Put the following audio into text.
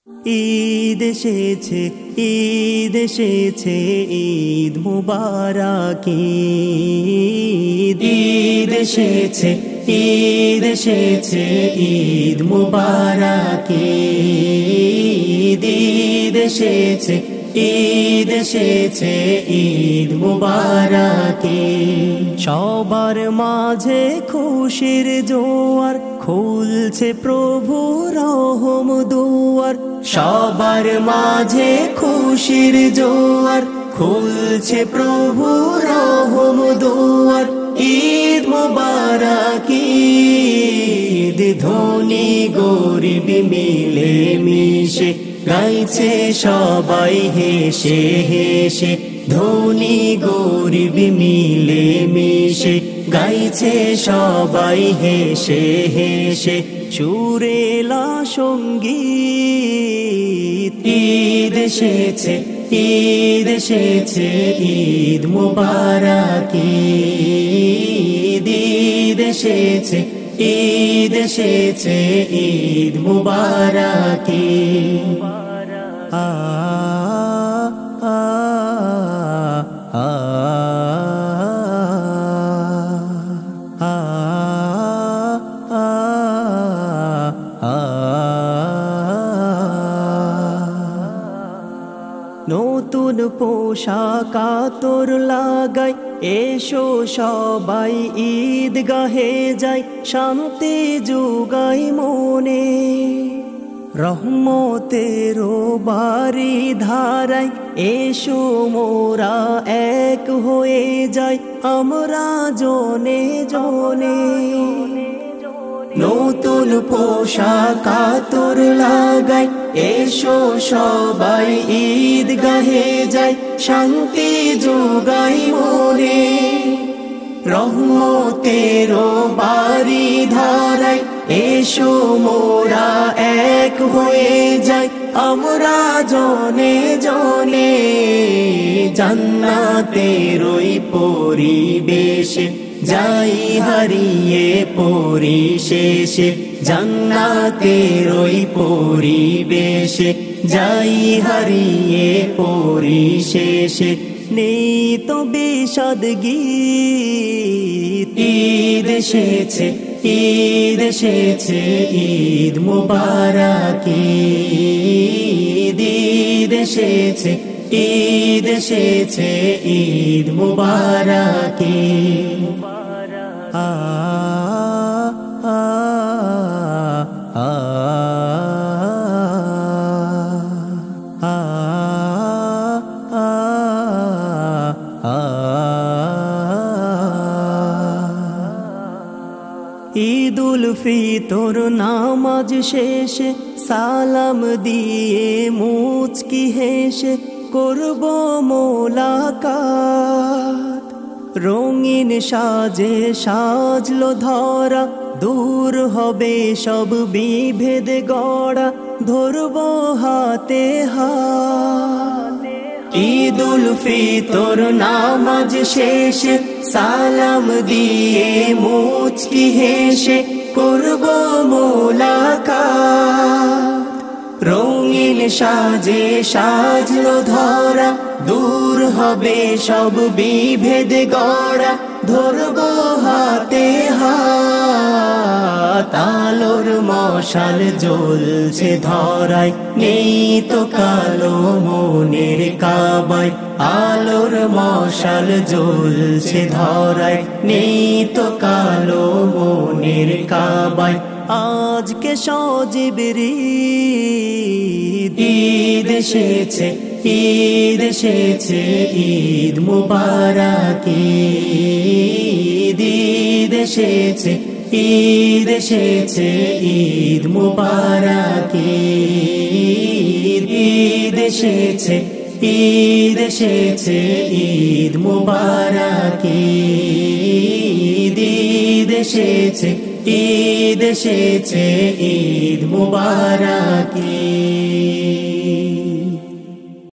ঈদ এসেছে, ঈদ এসেছে, ঈদ মুবারক ঈদ। ঈদ এসেছে, ঈদ এসেছে, ঈদ মুবারক ঈদ। ঈদ এসেছে, ঈদ এসেছে, ঈদ মুবারক ঈদ। সবার মাঝে খুশির জোয়ার, খুলছে প্রভু রহম দুয়ার। সবার মাঝে খুশির জোয়ার, খুলছে প্রভু রহম দুয়ার। ঈদ মুবারক ঈদ। ধনী গরিব মিলে মিশে গাইছে সবাই হেসে হেসে। ধনী গরিব মিলে মিশে গাইছে সবাই হেসে হেসে। সুরেলা সঙ্গীত। ঈদ এসেছে, ঈদ এসেছে, ঈদ মুবারক ঈদ। ঈদ এসেছে, ঈদ এসেছে, ঈদ মুবারক ঈদ। আ আ আ নতুন পোশাক আতর লাগাই, এসো সবাই ঈদগাহে যাই। শান্তি যোগাই মনে, রহমতের বাড়ি ধারায়। এসো মোরা এক হয়ে যাই, আমরা জনে জনে। নতুন পোশাক আতর লাগাই, এসো সবাই ঈদগাহে যাই। শান্তি যোগাই মনে, রহমতের বাড়ি ধারায়। এসো মোরা এক হয়ে যাই, আমরা জনে জনে। জান্নাতের ওই পরিবেশে যাই হারিয়ে পরিশেষে। জান্নাতের ওই পরিবেশে যাই হারিয়ে পরিশেষে। নেই তো বিষাদ গীত। ঈদ এসেছে, ঈদ এসেছে, ঈদ মুবারক ঈদ। ঈদ এসেছে, ঈদ এসেছে, ঈদ মুবারক ঈদ। আ আ আ ঈদুল ফিতর নামাজ শেষে সালাম দিয়ে মুচকি হেসে করব মোলাকাত। রঙিন সাজে সাজলো ধরা, দূর হবে সব বিভেদ গড়া। ধরব হাতে হাত। ঈদুল ফিতর নামাজ শেষে সালাম দিয়ে মুচকি হেসে করব মোলাকাত। রঙিন সাজে সাজলো ধরা, দূর হবে সব বিভেদ গড়া। ধরব হাতে হাত। আলোর মশাল জ্বলছে ধরায়, নেই তো কালো মনের কাবায়। আলোর মশাল জ্বলছে ধরায়, নেই তো কালো মনের কাবায়। আজকে সজীবের ঈদ। ঈদ এসেছে, ঈদ এসেছে, ঈদ মুবারক ঈদ। ঈদ এসেছে, ঈদ এসেছে, ঈদ মুবারক ঈদ। ঈদ এসেছে, ঈদ এসেছে, ঈদ মুবারক ঈদ। ঈদ এসেছে, ঈদ এসেছে, ঈদ মুবারক ঈদ।